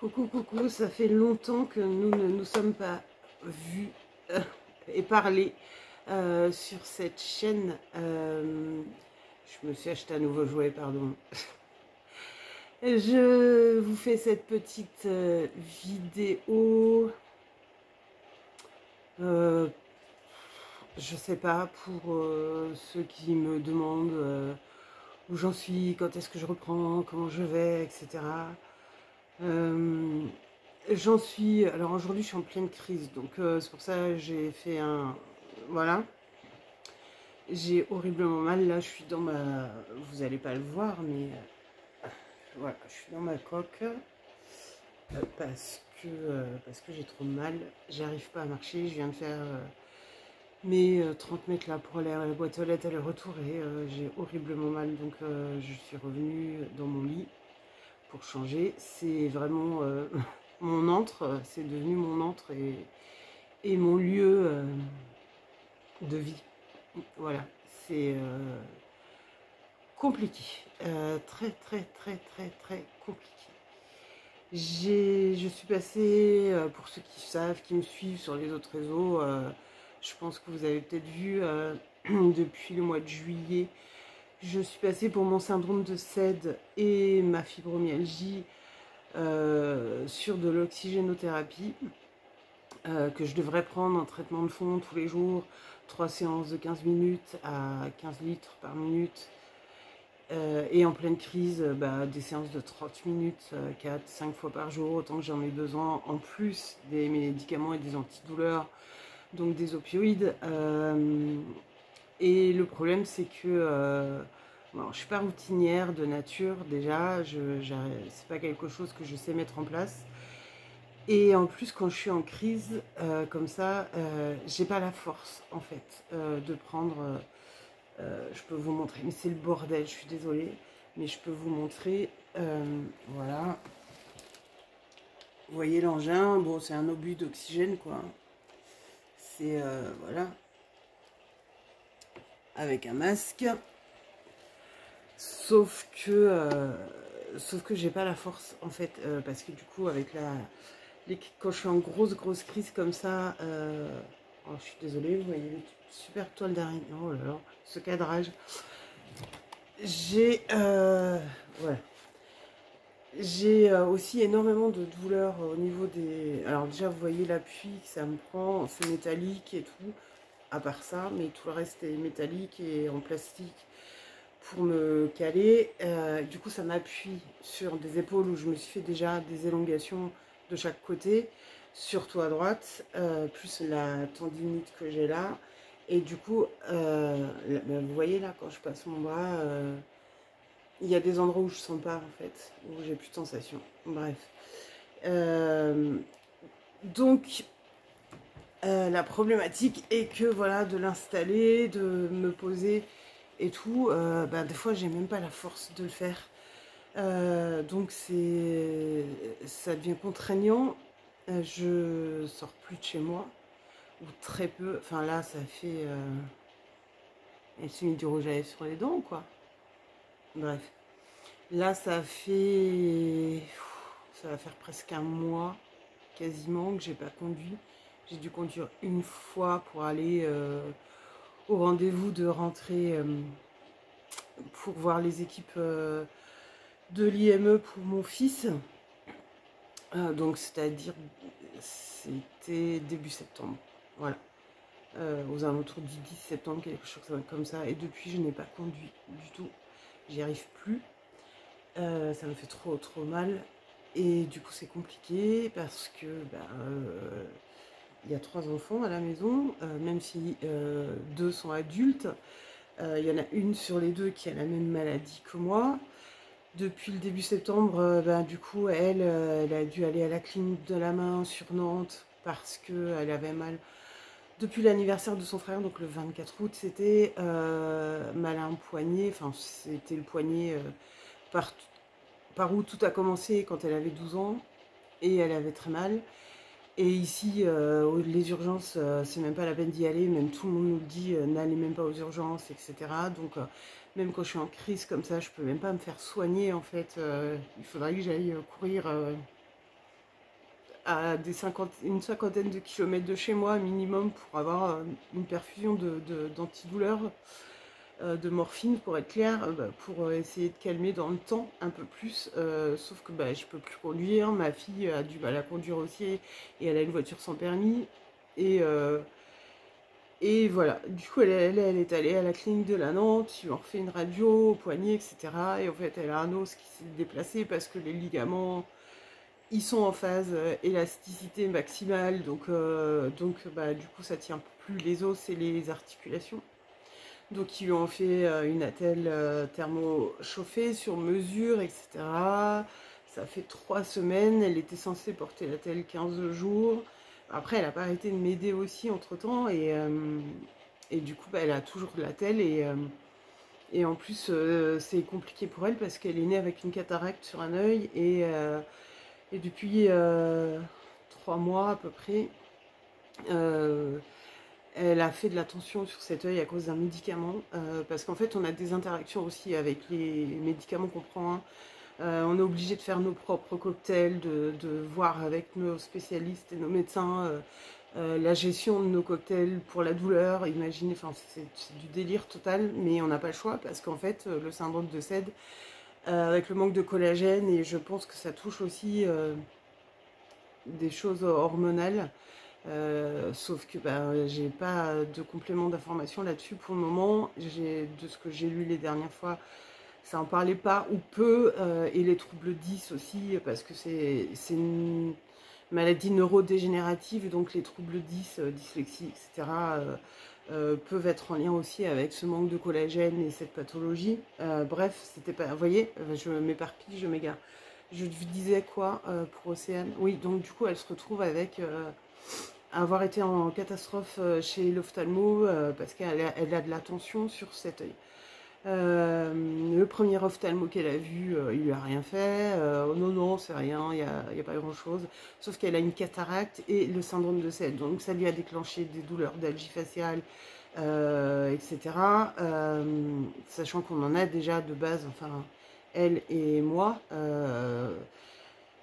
Coucou, coucou, ça fait longtemps que nous ne nous sommes pas vus et parlé sur cette chaîne. Je me suis acheté un nouveau jouet, pardon. Je vous fais cette petite vidéo, je sais pas, pour ceux qui me demandent où j'en suis, quand est-ce que je reprends, comment je vais, etc. J'en suis, alors aujourd'hui je suis en pleine crise, donc c'est pour ça que j'ai fait un, voilà, j'ai horriblement mal, là je suis dans ma, vous allez pas le voir, mais voilà, je suis dans ma coque, parce que j'ai trop mal, j'arrive pas à marcher, je viens de faire mes 30 mètres là pour aller à la boîte aux lettres, aller-retour, et j'ai horriblement mal, donc je suis revenue dans mon lit pour changer. C'est vraiment mon antre, c'est devenu mon antre et mon lieu de vie. Voilà, c'est compliqué, très très très très très compliqué. Je suis passée, pour ceux qui savent, qui me suivent sur les autres réseaux, je pense que vous avez peut-être vu depuis le mois de juillet, je suis passée pour mon syndrome de SED et ma fibromyalgie sur de l'oxygénothérapie, que je devrais prendre un traitement de fond tous les jours, 3 séances de 15 minutes à 15 litres par minute, et en pleine crise, des séances de 30 minutes, 4-5 fois par jour, autant que j'en ai besoin, en plus des médicaments et des antidouleurs, donc des opioïdes. Et le problème, c'est que bon, je ne suis pas routinière de nature, déjà, c'est pas quelque chose que je sais mettre en place. Et en plus, quand je suis en crise comme ça, j'ai pas la force en fait de prendre. Je peux vous montrer, mais c'est le bordel, je suis désolée, mais je peux vous montrer. Voilà. Vous voyez l'engin, bon, c'est un obus d'oxygène quoi. C'est voilà, avec un masque. Sauf que j'ai pas la force en fait, parce que du coup avec quand je suis en grosse crise comme ça, oh, je suis désolée, vous voyez une super toile d'araignée, oh là là, ce cadrage, j'ai voilà, j'ai aussi énormément de douleurs au niveau des, alors déjà vous voyez l'appui que ça me prend, c'est métallique et tout, à part ça, mais tout le reste est métallique et en plastique pour me caler. Du coup ça m'appuie sur des épaules où je me suis fait déjà des élongations de chaque côté, surtout à droite, plus la tendinite que j'ai là, et du coup vous voyez là quand je passe mon bras, il y a des endroits où je sens pas en fait, où j'ai plus de sensation, bref. Donc la problématique est que voilà, de l'installer, de me poser et tout, des fois j'ai même pas la force de le faire, donc ça devient contraignant. Je sors plus de chez moi, ou très peu, enfin là ça fait elle s'est mis du rouge à lèvres sur les dents quoi, bref, là ça va faire presque un mois quasiment que j'ai pas conduit. J'ai dû conduire une fois pour aller au rendez-vous de rentrée, pour voir les équipes de l'IME pour mon fils. Donc c'est-à-dire, c'était début septembre, voilà, aux alentours du 10 septembre, quelque chose comme ça. Et depuis, je n'ai pas conduit du tout, j'y arrive plus. Ça me fait trop mal. Et du coup, c'est compliqué parce que il y a 3 enfants à la maison, même si 2 sont adultes. Il y en a une sur les 2 qui a la même maladie que moi. Depuis le début septembre, du coup, elle a dû aller à la clinique de la main sur Nantes parce qu'elle avait mal. Depuis l'anniversaire de son frère, donc le 24 août, c'était mal à un poignet. Enfin, c'était le poignet par où tout a commencé quand elle avait 12 ans. Et elle avait très mal. Et ici, les urgences, c'est même pas la peine d'y aller, même tout le monde nous le dit, n'allez même pas aux urgences, etc. Donc, même quand je suis en crise comme ça, je peux même pas me faire soigner en fait. Il faudrait que j'aille courir à une cinquantaine de kilomètres de chez moi minimum pour avoir une perfusion d'antidouleur, de morphine pour être clair, pour essayer de calmer dans le temps un peu plus, sauf que je peux plus conduire, ma fille a du mal à conduire aussi et elle a une voiture sans permis et voilà, du coup elle est allée à la clinique de la Nantes, ils lui ont refait une radio au poignet, etc. Et en fait elle a un os qui s'est déplacé parce que les ligaments ils sont en phase élasticité maximale, donc du coup ça tient plus les os et les articulations. Donc ils lui ont fait une attelle thermo-chauffée sur mesure, etc. Ça fait 3 semaines, elle était censée porter l'attelle 15 jours. Après, elle n'a pas arrêté de m'aider aussi entre-temps. Et du coup, elle a toujours de l'attelle. Et en plus, c'est compliqué pour elle parce qu'elle est née avec une cataracte sur un œil. Et depuis 3 mois à peu près, elle a fait de la tension sur cet œil à cause d'un médicament. Parce qu'en fait, on a des interactions aussi avec les médicaments qu'on prend. Hein. On est obligé de faire nos propres cocktails, de voir avec nos spécialistes et nos médecins la gestion de nos cocktails pour la douleur. Imaginez, enfin, c'est du délire total, mais on n'a pas le choix parce qu'en fait, le syndrome de SED, avec le manque de collagène, et je pense que ça touche aussi des choses hormonales. Sauf que j'ai pas de complément d'information là-dessus pour le moment. De ce que j'ai lu les dernières fois, ça en parlait pas ou peu, et les troubles 10 aussi, parce que c'est une maladie neurodégénérative, donc les troubles 10, dyslexie, etc., peuvent être en lien aussi avec ce manque de collagène et cette pathologie. Bref, c'était pas. Vous voyez, je m'éparpille, je m'égare. Je lui disais quoi pour Océane? Oui, donc du coup, elle se retrouve avec avoir été en catastrophe chez l'ophtalmo parce qu'elle a de la tension sur cet œil. Le premier ophtalmo qu'elle a vu, il lui a rien fait. Oh non, non, c'est rien, il n'y a pas grand chose. Sauf qu'elle a une cataracte et le syndrome de SED. Donc ça lui a déclenché des douleurs d'algie faciale, etc. Sachant qu'on en a déjà de base, enfin, elle et moi,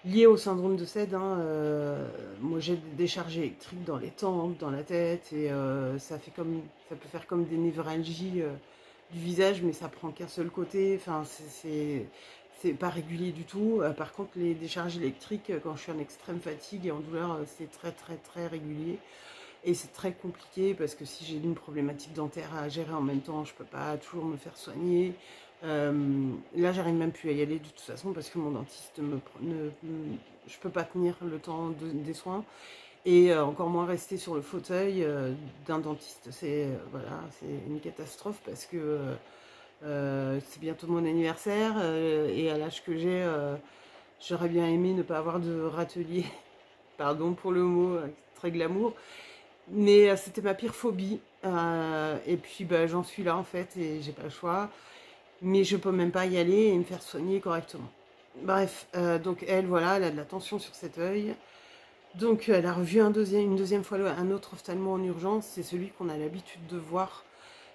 liées au syndrome de SED. Hein, moi j'ai des décharges électriques dans les tempes, dans la tête, et ça peut faire comme des névralgies du visage, mais ça prend qu'un seul côté. Enfin, c'est pas régulier du tout. Par contre, les décharges électriques, quand je suis en extrême fatigue et en douleur, c'est très très très régulier. Et c'est très compliqué parce que si j'ai une problématique dentaire à gérer en même temps, je peux pas toujours me faire soigner. Là, j'arrive même plus à y aller de toute façon parce que mon dentiste je peux pas tenir le temps des soins. Et encore moins rester sur le fauteuil d'un dentiste. Voilà, c'est une catastrophe parce que c'est bientôt mon anniversaire et à l'âge que j'ai, j'aurais bien aimé ne pas avoir de râtelier. Pardon pour le mot, très glamour. Mais c'était ma pire phobie. Et puis j'en suis là en fait et j'ai pas le choix. Mais je peux même pas y aller et me faire soigner correctement. Bref, donc elle, voilà, elle a de la tension sur cet œil. Donc elle a revu une deuxième fois un autre ophtalmo en urgence, c'est celui qu'on a l'habitude de voir.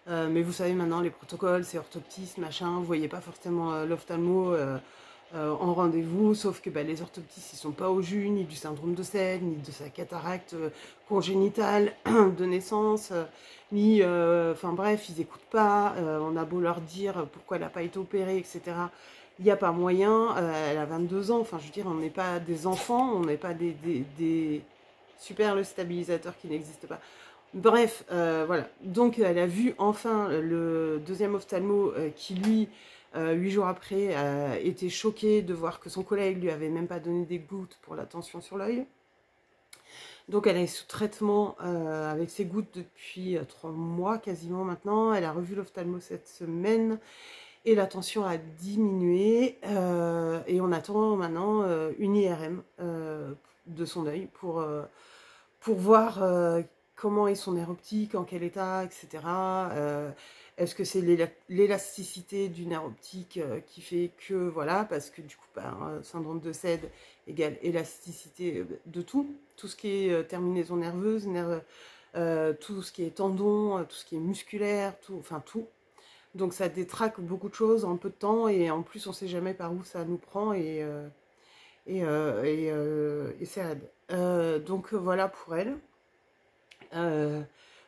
Mais vous savez maintenant les protocoles, c'est orthoptiste, machin, vous voyez pas forcément l'ophtalmo en rendez-vous, sauf que les orthoptistes ils sont pas au jus, ni du syndrome de SED, ni de sa cataracte congénitale de naissance, ni enfin bref, ils écoutent pas, on a beau leur dire pourquoi elle n'a pas été opérée, etc. Il n'y a pas moyen, elle a 22 ans, enfin je veux dire, on n'est pas des enfants, on n'est pas des super le stabilisateur qui n'existe pas. Bref, voilà. Donc elle a vu enfin le deuxième ophtalmo qui lui, 8 jours après, était choqué de voir que son collègue lui avait même pas donné des gouttes pour la tension sur l'œil. Donc elle est sous traitement avec ses gouttes depuis 3 mois quasiment maintenant. Elle a revu l'ophtalmo cette semaine. Et la tension a diminué et on attend maintenant une IRM de son œil pour voir comment est son nerf optique, en quel état, etc. Est-ce que c'est l'élasticité du nerf optique qui fait que, voilà, parce que du coup, syndrome de SED égale élasticité de tout ce qui est terminaison nerveuse, tout ce qui est tendon, tout ce qui est musculaire, enfin tout. Donc ça détraque beaucoup de choses en peu de temps et en plus on ne sait jamais par où ça nous prend et salade. Donc voilà pour elle.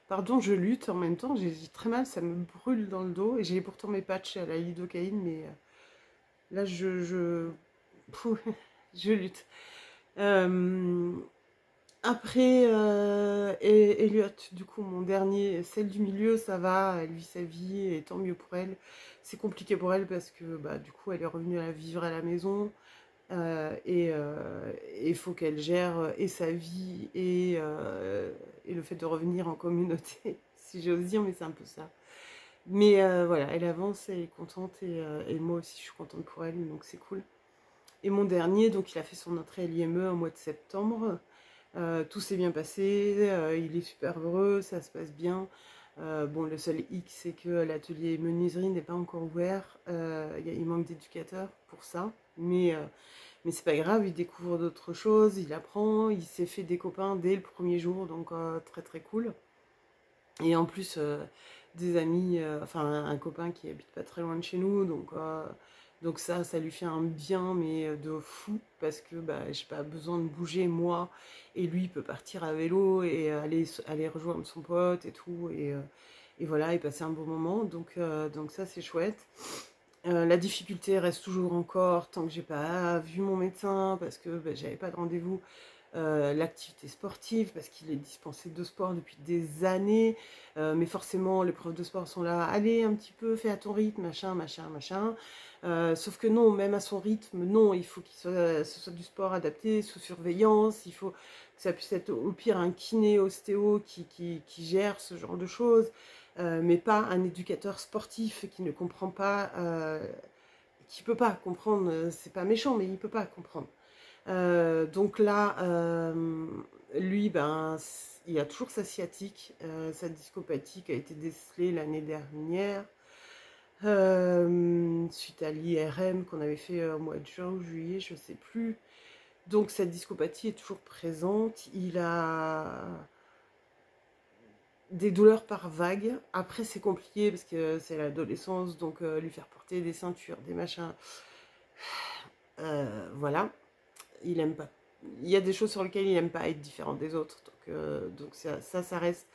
Pardon, je lutte en même temps, j'ai très mal, ça me brûle dans le dos. Et j'ai pourtant mes patchs à la lidocaïne, mais là Pouh, je lutte. Euh, Après, Elliot, du coup, mon dernier, celle du milieu, ça va, elle vit sa vie, et tant mieux pour elle. C'est compliqué pour elle parce que, bah, du coup, elle est revenue à vivre à la maison, et il faut qu'elle gère et sa vie et le fait de revenir en communauté, si j'ose dire, mais c'est un peu ça. Mais voilà, elle avance, elle est contente, et moi aussi, je suis contente pour elle, donc c'est cool. Et mon dernier, donc, il a fait son entrée à l'IME au mois de septembre. Tout s'est bien passé, il est super heureux, ça se passe bien. Bon, le seul hic, c'est que l'atelier menuiserie n'est pas encore ouvert. Il manque d'éducateurs pour ça. Mais c'est pas grave, il découvre d'autres choses, il apprend, il s'est fait des copains dès le premier jour, donc très très cool. Et en plus, des amis, enfin un copain qui habite pas très loin de chez nous, donc ça lui fait un bien, mais de fou, parce que bah, j'ai pas besoin de bouger moi, et lui il peut partir à vélo et aller rejoindre son pote et tout, et voilà, et passer un bon moment, donc ça c'est chouette. La difficulté reste toujours encore, tant que j'ai pas vu mon médecin, parce que bah, j'avais pas de rendez-vous, l'activité sportive, parce qu'il est dispensé de sport depuis des années, mais forcément les profs de sport sont là, allez un petit peu, fais à ton rythme, machin, machin, machin. Sauf que non, même à son rythme, non, il faut ce soit du sport adapté, sous surveillance, il faut que ça puisse être au pire un kiné, ostéo qui gère ce genre de choses, mais pas un éducateur sportif qui ne comprend pas, qui peut pas comprendre, c'est pas méchant, mais il peut pas comprendre. Donc là, lui, ben, il a toujours sa sciatique. Sa discopathie qui a été décelée l'année dernière, suite à l'IRM qu'on avait fait au mois de juin ou juillet, je sais plus. Donc sa discopathie est toujours présente. Il a des douleurs par vague. Après, c'est compliqué parce que c'est l'adolescence, donc lui faire porter des ceintures, des machins, voilà. Il aime pas. Il y a des choses sur lesquelles il aime pas être différent des autres. Donc ça reste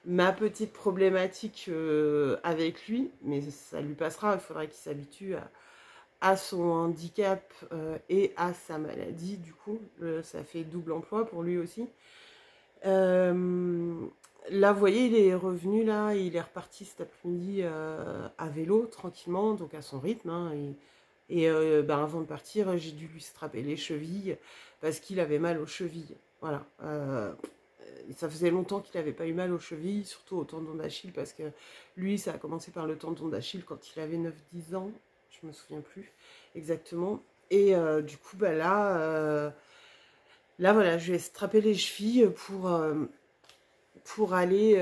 ma petite problématique avec lui, mais ça lui passera. Il faudra qu'il s'habitue à son handicap et à sa maladie. Du coup, ça fait double emploi pour lui aussi. Là, vous voyez, il est revenu là, il est reparti cet après-midi à vélo tranquillement, donc à son rythme, hein, et ben, avant de partir, j'ai dû lui strapper les chevilles parce qu'il avait mal aux chevilles. Voilà. Ça faisait longtemps qu'il n'avait pas eu mal aux chevilles, surtout au tendon d'Achille, parce que lui, ça a commencé par le tendon d'Achille quand il avait 9-10 ans, je me souviens plus exactement. Et du coup, bah là, voilà, je vais strapper les chevilles pour aller,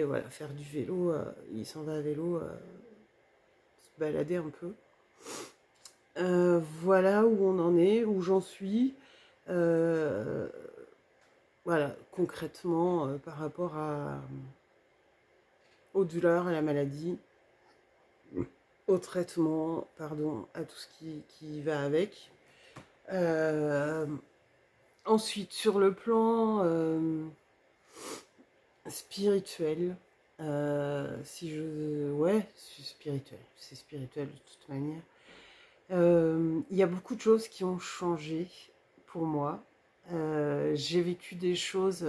voilà, faire du vélo. Il s'en va à vélo, se balader un peu. Voilà où on en est, où j'en suis. Voilà, concrètement, par rapport aux douleurs, à la maladie, au traitement, pardon, à tout ce qui va avec. Ensuite, sur le plan spirituel, ouais, c'est spirituel de toute manière. Il y a beaucoup de choses qui ont changé pour moi. J'ai vécu des choses,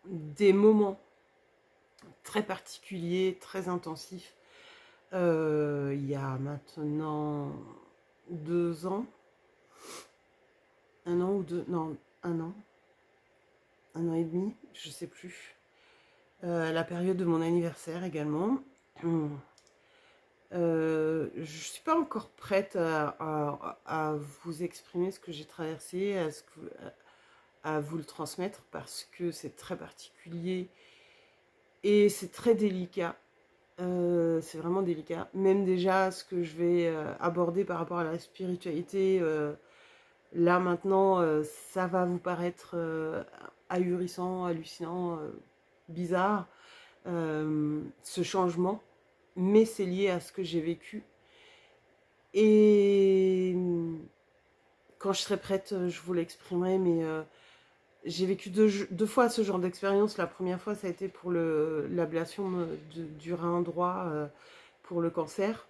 des moments très particuliers, très intensifs. Il y a maintenant 2 ans, un an ou deux, non, un an et demi, je sais plus. La période de mon anniversaire également. Je suis pas encore prête à vous exprimer ce que j'ai traversé, à vous le transmettre, parce que c'est très particulier et c'est très délicat. C'est vraiment délicat. Même déjà ce que je vais aborder par rapport à la spiritualité, là maintenant, ça va vous paraître ahurissant, hallucinant, bizarre, ce changement, mais c'est lié à ce que j'ai vécu. Et quand je serai prête, je vous l'exprimerai, mais j'ai vécu deux fois ce genre d'expérience. La première fois, ça a été pour l'ablation du rein droit pour le cancer,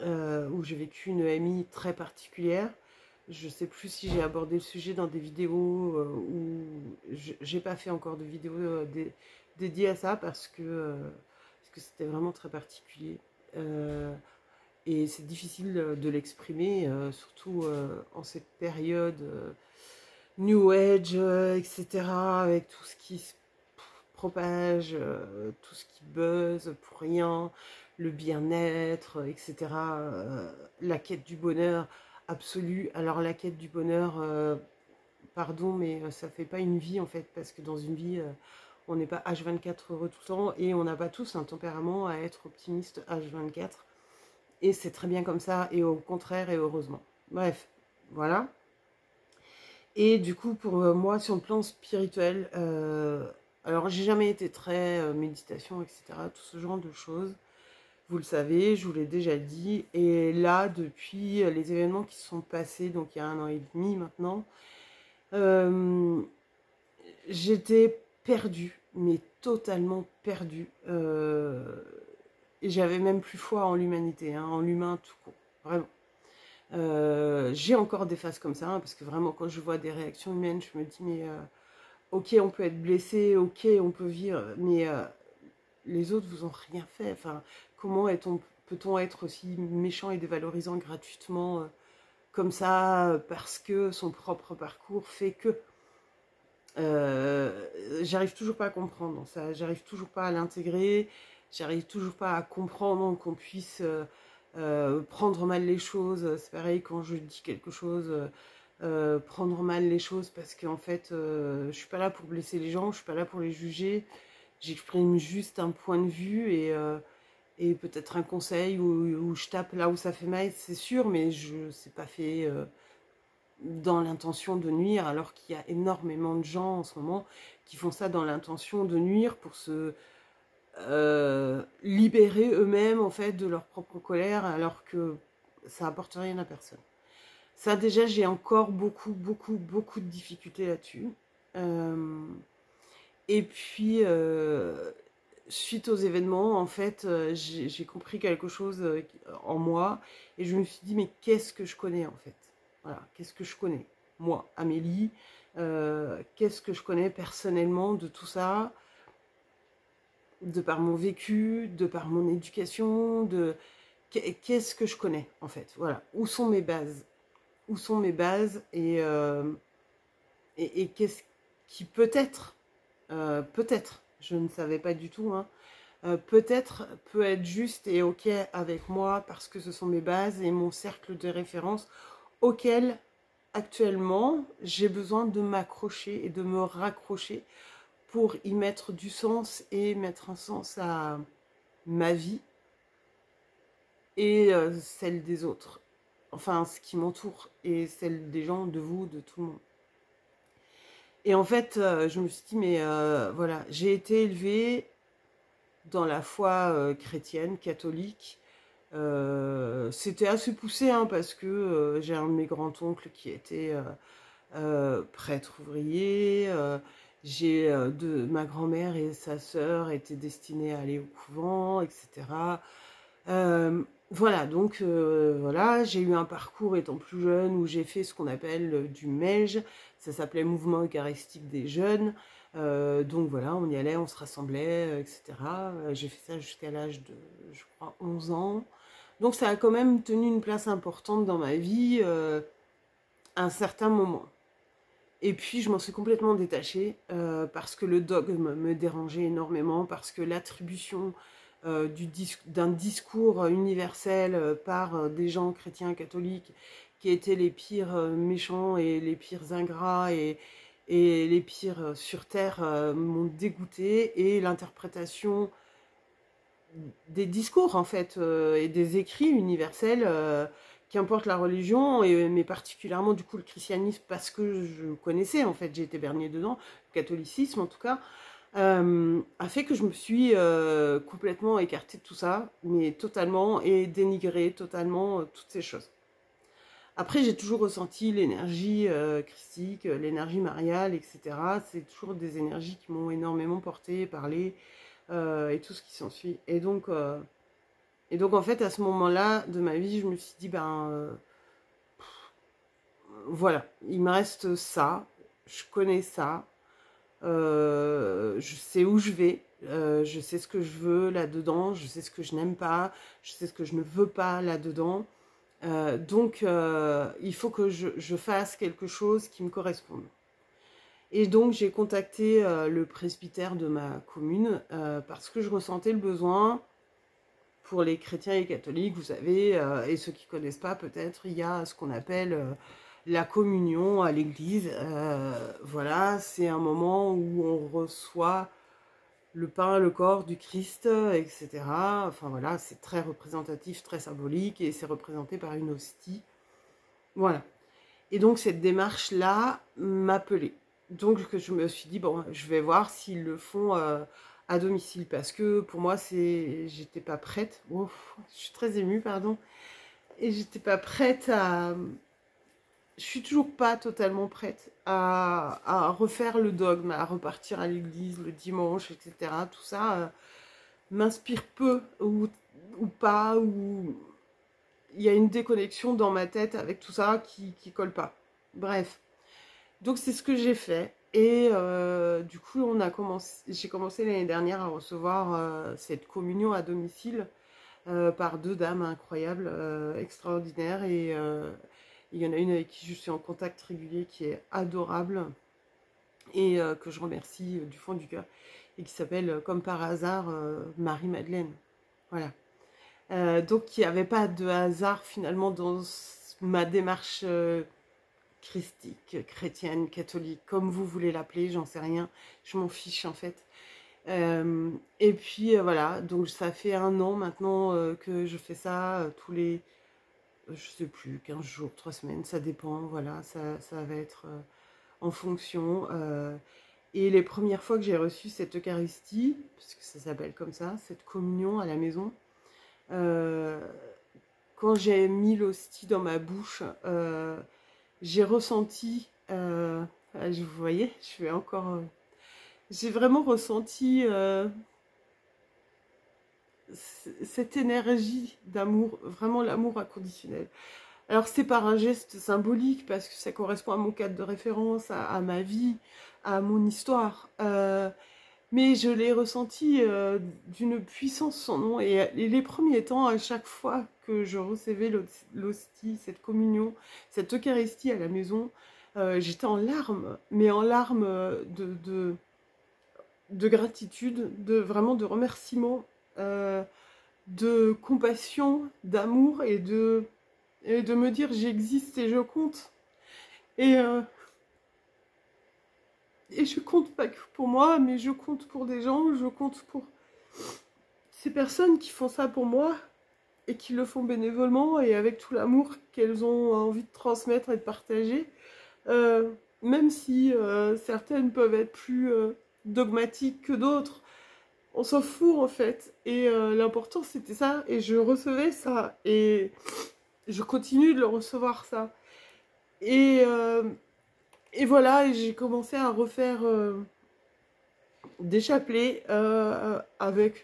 où j'ai vécu une EMI très particulière. Je ne sais plus si j'ai abordé le sujet dans des vidéos ou j'ai pas fait encore de vidéos dédiées à ça parce que c'était vraiment très particulier. Et c'est difficile de l'exprimer, surtout en cette période New Age, etc., avec tout ce qui se propage, tout ce qui buzz pour rien, le bien-être, etc., la quête du bonheur absolu. Alors la quête du bonheur, pardon, mais ça fait pas une vie en fait, parce que dans une vie, on n'est pas H24 heureux tout le temps, et on n'a pas tous un tempérament à être optimiste H24, et c'est très bien comme ça, et au contraire, et heureusement. Bref, voilà. Et du coup, pour moi, sur le plan spirituel, alors j'ai jamais été très méditation, etc., tout ce genre de choses. Vous le savez, je vous l'ai déjà dit. Et là, depuis les événements qui se sont passés, donc il y a 1 an et demi maintenant, j'étais perdue, mais totalement perdue. Et j'avais même plus foi en l'humanité, hein, en l'humain tout court, vraiment. J'ai encore des phases comme ça, hein, parce que vraiment quand je vois des réactions humaines, je me dis mais ok, on peut être blessé, ok, on peut vivre, mais les autres vous ont rien fait. Enfin, comment peut-on être aussi méchant et dévalorisant gratuitement comme ça, parce que son propre parcours fait que j'arrive toujours pas à comprendre ça, j'arrive toujours pas à l'intégrer, j'arrive toujours pas à comprendre qu'on puisse prendre mal les choses. C'est pareil quand je dis quelque chose, prendre mal les choses, parce qu'en fait, je suis pas là pour blesser les gens, je suis pas là pour les juger. J'exprime juste un point de vue et peut-être un conseil où je tape là où ça fait mal, c'est sûr, mais je c'est pas fait dans l'intention de nuire, alors qu'il y a énormément de gens en ce moment qui font ça dans l'intention de nuire pour se libérer eux-mêmes en fait de leur propre colère, alors que ça apporte rien à personne. Ça déjà, j'ai encore beaucoup de difficultés là-dessus. Et puis suite aux événements, en fait, j'ai compris quelque chose en moi, et je me suis dit mais qu'est-ce que je connais en fait? Voilà, qu'est-ce que je connais? Moi, Amélie, qu'est-ce que je connais personnellement de tout ça? De par mon vécu, de par mon éducation, qu'est-ce que je connais en fait? Voilà, où sont mes bases? Où sont mes bases? Et qu'est-ce qui peut-être, je ne savais pas du tout, hein, peut-être peut être juste et ok avec moi, parce que ce sont mes bases et mon cercle de référence auquel actuellement j'ai besoin de m'accrocher et de me raccrocher pour y mettre du sens et mettre un sens à ma vie et celle des autres. Enfin, ce qui m'entoure et celle des gens, de vous, de tout le monde. Et en fait, je me suis dit, mais voilà, j'ai été élevée dans la foi chrétienne, catholique. C'était assez poussé, hein, parce que j'ai un de mes grands-oncles qui était prêtre ouvrier. Ma grand-mère et sa sœur étaient destinées à aller au couvent, etc. Voilà, donc voilà, j'ai eu un parcours étant plus jeune où j'ai fait ce qu'on appelle du MEJ, ça s'appelait Mouvement Eucharistique des Jeunes. Donc voilà, on y allait, on se rassemblait, etc. J'ai fait ça jusqu'à l'âge de, je crois, 11 ans. Donc ça a quand même tenu une place importante dans ma vie à un certain moment. Et puis je m'en suis complètement détachée parce que le dogme me dérangeait énormément, parce que l'attribution d'un discours universel par des gens chrétiens catholiques qui étaient les pires méchants et les pires ingrats et les pires sur terre m'ont dégoûtée, et l'interprétation des discours en fait et des écrits universels, qu'importe la religion, mais particulièrement du coup le christianisme, parce que je connaissais en fait, j'ai été baignée dedans, le catholicisme en tout cas, a fait que je me suis complètement écartée de tout ça, mais totalement, et dénigrée totalement toutes ces choses. Après, j'ai toujours ressenti l'énergie christique, l'énergie mariale, etc. C'est toujours des énergies qui m'ont énormément portée, parlé, et tout ce qui s'ensuit. Et donc, en fait, à ce moment-là de ma vie, je me suis dit, voilà, il me reste ça, je connais ça, je sais où je vais, je sais ce que je veux là-dedans, je sais ce que je n'aime pas, je sais ce que je ne veux pas là-dedans. Donc, il faut que je fasse quelque chose qui me corresponde. Et donc, j'ai contacté le presbytère de ma commune parce que je ressentais le besoin, pour les chrétiens et catholiques, vous savez, et ceux qui ne connaissent pas peut-être, il y a ce qu'on appelle la communion à l'église. Voilà, c'est un moment où on reçoit le pain, le corps du Christ, etc. Enfin voilà, c'est très représentatif, très symbolique, et c'est représenté par une hostie. Voilà. Et donc cette démarche-là m'appelait. Donc je me suis dit, bon, je vais voir s'ils le font à domicile, parce que pour moi, j'étais pas prête. Ouf, je suis très émue, pardon. Et j'étais pas prête à... Je suis toujours pas totalement prête à refaire le dogme, à repartir à l'église le dimanche, etc. Tout ça m'inspire peu ou pas, ou il y a une déconnexion dans ma tête avec tout ça qui colle pas. Bref. Donc c'est ce que j'ai fait. Et du coup, j'ai commencé l'année dernière à recevoir cette communion à domicile par deux dames incroyables, extraordinaires. Et il y en a une avec qui je suis en contact régulier qui est adorable et que je remercie du fond du cœur, et qui s'appelle, comme par hasard, Marie-Madeleine. Voilà. Donc il n'y avait pas de hasard finalement dans ma démarche christique, chrétienne, catholique, comme vous voulez l'appeler, j'en sais rien, je m'en fiche en fait. Et puis voilà, donc ça fait 1 an maintenant que je fais ça tous les, je sais plus, 15 jours, 3 semaines, ça dépend, voilà, ça va être en fonction. Et les premières fois que j'ai reçu cette Eucharistie, parce que ça s'appelle comme ça, cette communion à la maison, quand j'ai mis l'hostie dans ma bouche, j'ai ressenti, vous voyez, je vais encore, j'ai vraiment ressenti cette énergie d'amour, vraiment l'amour inconditionnel. Alors c'est par un geste symbolique, parce que ça correspond à mon cadre de référence, à ma vie, à mon histoire. Mais je l'ai ressenti d'une puissance sans nom. Et les premiers temps, à chaque fois que je recevais l'hostie, cette communion, cette Eucharistie à la maison, j'étais en larmes, mais en larmes de gratitude, vraiment de remerciement, de compassion, d'amour, et de me dire j'existe et je compte. Et je compte pas que pour moi, mais je compte pour des gens, je compte pour ces personnes qui font ça pour moi et qui le font bénévolement et avec tout l'amour qu'elles ont envie de transmettre et de partager. Même si certaines peuvent être plus dogmatiques que d'autres, on s'en fout en fait. Et l'important c'était ça, et je recevais ça, et je continue de le recevoir ça. Et voilà, et j'ai commencé à refaire des chapelets avec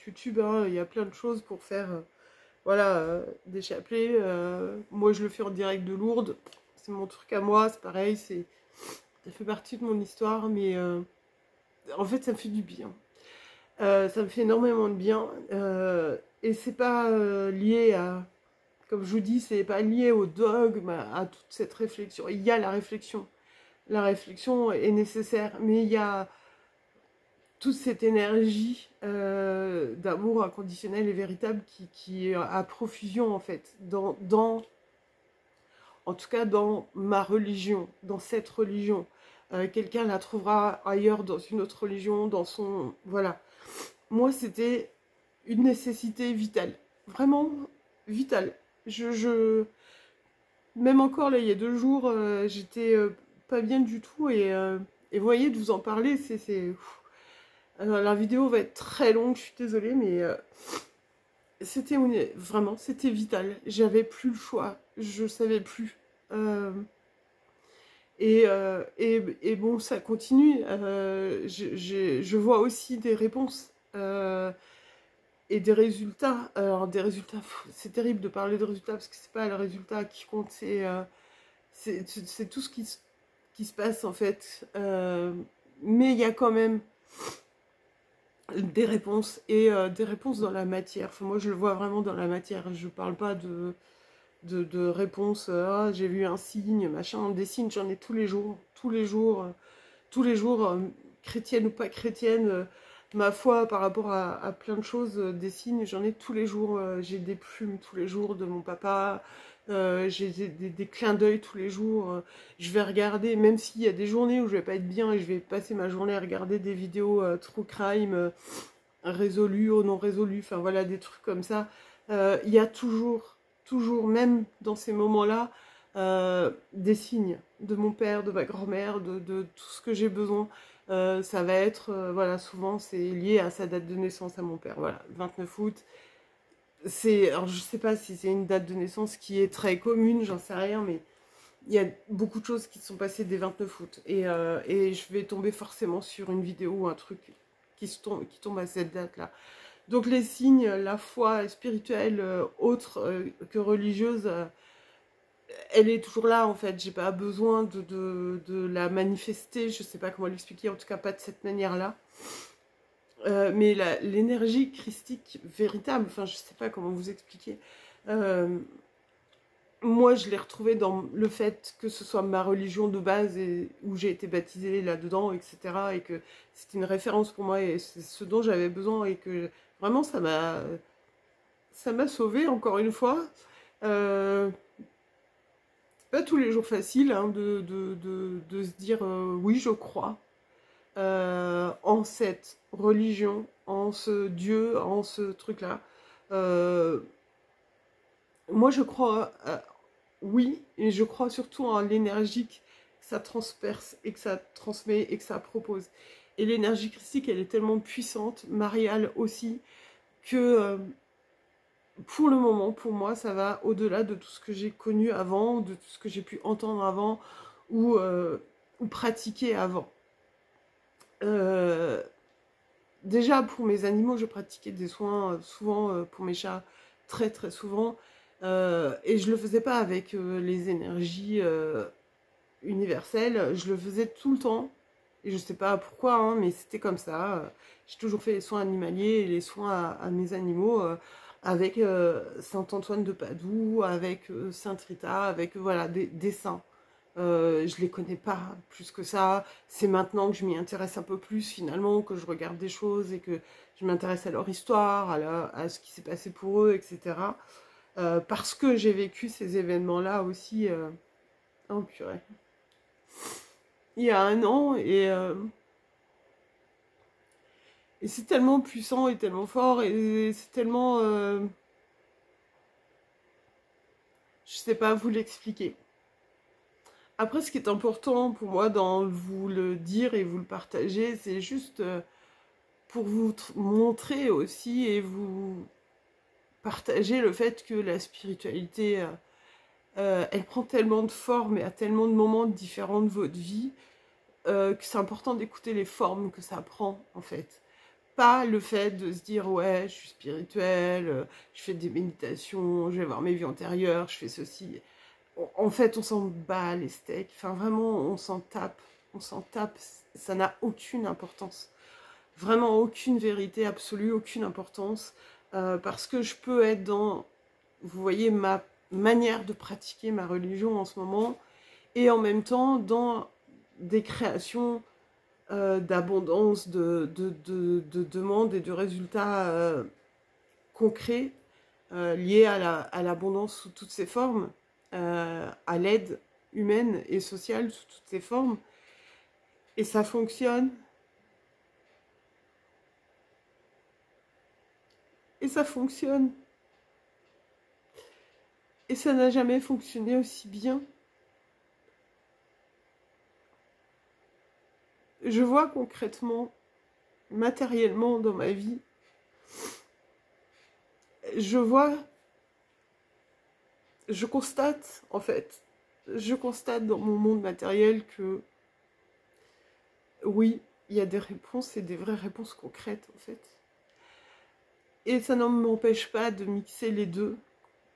YouTube, hein, il y a plein de choses pour faire voilà, des chapelets. Moi je le fais en direct de Lourdes, c'est mon truc à moi, c'est pareil, ça fait partie de mon histoire, mais en fait ça me fait du bien. Ça me fait énormément de bien, et c'est pas lié à, comme je vous dis, c'est pas lié au dogme, à toute cette réflexion. Il y a la réflexion est nécessaire, mais il y a toute cette énergie d'amour inconditionnel et véritable qui est à profusion en fait, en tout cas dans ma religion, dans cette religion. Quelqu'un la trouvera ailleurs dans une autre religion, dans son... Voilà. Moi, c'était une nécessité vitale. Vraiment vitale. Même encore, là, il y a 2 jours, j'étais pas bien du tout. Et vous voyez, de vous en parler, Alors, la vidéo va être très longue, je suis désolée, mais c'était vraiment, c'était vital. J'avais plus le choix, je savais plus. Et bon, ça continue. Je vois aussi des réponses et des résultats. Alors, des résultats, c'est terrible de parler de résultats parce que c'est pas le résultat qui compte, c'est tout ce qui se passe en fait. Mais il y a quand même des réponses et des réponses dans la matière. Enfin, moi, je le vois vraiment dans la matière. Je parle pas de réponses. Ah, j'ai vu un signe, machin. Des signes, j'en ai tous les jours, tous les jours, chrétienne ou pas chrétienne. Ma foi par rapport à plein de choses, des signes, j'en ai tous les jours. J'ai des plumes tous les jours de mon papa. J'ai des clins d'œil tous les jours. Je vais regarder, même s'il y a des journées où je vais pas être bien et je vais passer ma journée à regarder des vidéos true crime, résolues ou non résolues, enfin voilà, des trucs comme ça. Il y a toujours, même dans ces moments-là, des signes de mon père, de ma grand-mère, de tout ce que j'ai besoin. Ça va être, voilà, souvent c'est lié à sa date de naissance à mon père. Voilà, 29 août. Alors je sais pas si c'est une date de naissance qui est très commune, j'en sais rien, mais il y a beaucoup de choses qui se sont passées dès 29 août. Et je vais tomber forcément sur une vidéo ou un truc qui tombe à cette date-là. Donc les signes, la foi spirituelle, autre que religieuse, elle est toujours là en fait. J'ai pas besoin de la manifester, je sais pas comment l'expliquer, en tout cas pas de cette manière-là. Mais l'énergie christique véritable, enfin je sais pas comment vous expliquer. Moi je l'ai retrouvée dans le fait que ce soit ma religion de base et où j'ai été baptisée là-dedans, etc. Et que c'est une référence pour moi et c'est ce dont j'avais besoin et que vraiment ça m'a sauvée encore une fois. Pas tous les jours facile hein, de se dire oui je crois en cette religion, en ce Dieu, en ce truc-là. Moi je crois oui, et je crois surtout en l'énergie que ça transperce et que ça transmet et que ça propose. Et l'énergie christique elle est tellement puissante, mariale aussi, que pour le moment, pour moi, ça va au-delà de tout ce que j'ai connu avant, de tout ce que j'ai pu entendre avant ou pratiquer avant. Euh, Déjà, pour mes animaux, je pratiquais des soins souvent pour mes chats, très très souvent. Et je le faisais pas avec les énergies universelles, je le faisais tout le temps. Et je sais pas pourquoi, hein, mais c'était comme ça. J'ai toujours fait les soins animaliers et les soins à mes animaux avec Saint-Antoine de Padoue, avec Sainte Rita, avec voilà, des saints. Je les connais pas plus que ça. C'est maintenant que je m'y intéresse un peu plus finalement, que je regarde des choses et que je m'intéresse à leur histoire, à ce qui s'est passé pour eux, etc. Parce que j'ai vécu ces événements-là aussi. Oh purée. Il y a un an et c'est tellement puissant et tellement fort et c'est tellement... je sais pas vous l'expliquer. Après, ce qui est important pour moi dans vous le dire et vous le partager, c'est juste pour vous montrer aussi et vous partager le fait que la spiritualité, elle prend tellement de formes et à tellement de moments différents de votre vie que c'est important d'écouter les formes que ça prend en fait. Pas le fait de se dire ouais je suis spirituelle, je fais des méditations, je vais voir mes vies antérieures, je fais ceci. En fait on s'en bat les steaks, enfin vraiment on s'en tape, ça n'a aucune importance. Vraiment aucune vérité absolue, aucune importance, parce que je peux être dans, vous voyez, ma manière de pratiquer ma religion en ce moment, et en même temps dans des créations d'abondance, de demandes et de résultats concrets liés à l'abondance sous toutes ses formes, à l'aide humaine et sociale sous toutes ses formes. Et ça fonctionne. Et ça fonctionne. Et ça n'a jamais fonctionné aussi bien. Je vois concrètement matériellement dans ma vie, je vois, je constate en fait, je constate dans mon monde matériel que oui, il y a des réponses et des vraies réponses concrètes en fait. Et ça ne m'empêche pas de mixer les deux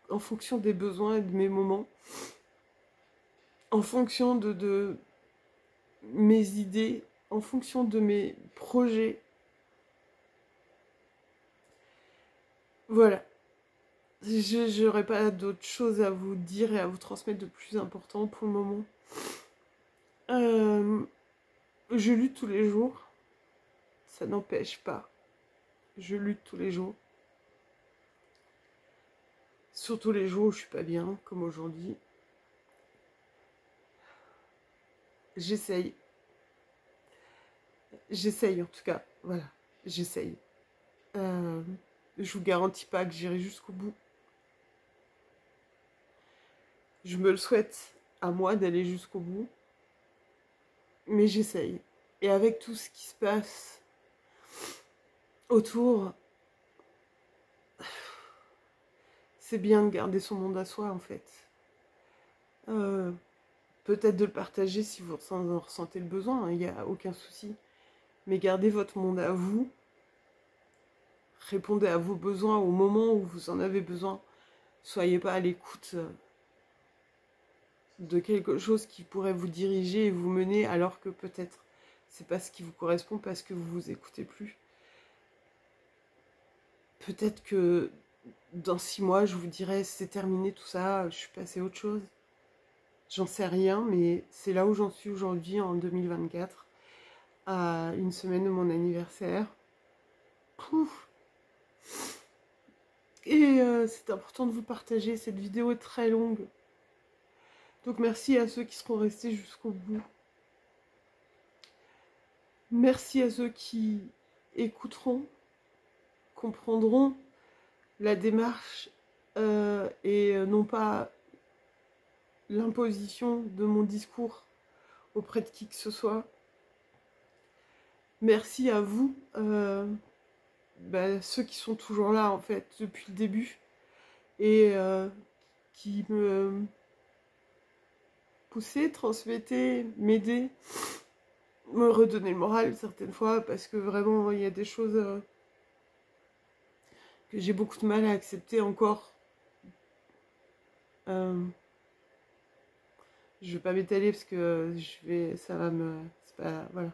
en fonction des besoins et de mes moments, en fonction de mes idées, en fonction de mes projets. Voilà. Je n'aurais pas d'autre chose à vous dire et à vous transmettre de plus important pour le moment. Je lutte tous les jours. Ça n'empêche pas. Je lutte tous les jours. Surtout les jours où je suis pas bien, comme aujourd'hui. J'essaye. J'essaye en tout cas. Voilà. J'essaye. Je vous garantis pas que j'irai jusqu'au bout. Je me le souhaite à moi d'aller jusqu'au bout. Mais j'essaye. Et avec tout ce qui se passe autour, c'est bien de garder son monde à soi en fait. Peut-être de le partager si vous en ressentez le besoin, il n'y a aucun souci. Mais gardez votre monde à vous. Répondez à vos besoins au moment où vous en avez besoin. Soyez pas à l'écoute de quelque chose qui pourrait vous diriger et vous mener alors que peut-être c'est pas ce qui vous correspond parce que vous vous écoutez plus. Peut-être que dans 6 mois, je vous dirai c'est terminé tout ça, je suis passée à autre chose. J'en sais rien, mais c'est là où j'en suis aujourd'hui en 2024, à une semaine de mon anniversaire. Ouf. Et c'est important de vous partager, cette vidéo est très longue. Donc merci à ceux qui seront restés jusqu'au bout. Merci à ceux qui écouteront, comprendront la démarche et non pas l'imposition de mon discours auprès de qui que ce soit. Merci à vous, ceux qui sont toujours là en fait depuis le début et qui me poussaient, transmettaient, m'aidaient, me redonner le moral certaines fois parce que vraiment il y a des choses que j'ai beaucoup de mal à accepter encore. Je vais pas m'étaler parce que ça va me, c'est pas, voilà.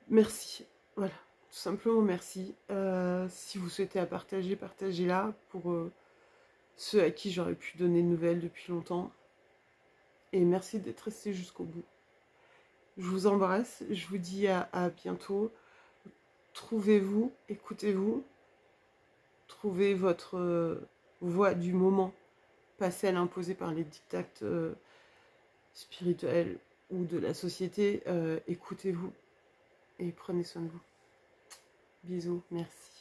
Merci, voilà, tout simplement merci. Si vous souhaitez à partager, partagez-la pour ceux à qui j'aurais pu donner de nouvelles depuis longtemps. Et merci d'être resté jusqu'au bout. Je vous embrasse, je vous dis à bientôt. Trouvez-vous, écoutez-vous, trouvez votre voie du moment, pas celle imposée par les diktats spirituels ou de la société. Écoutez-vous et prenez soin de vous. Bisous, merci.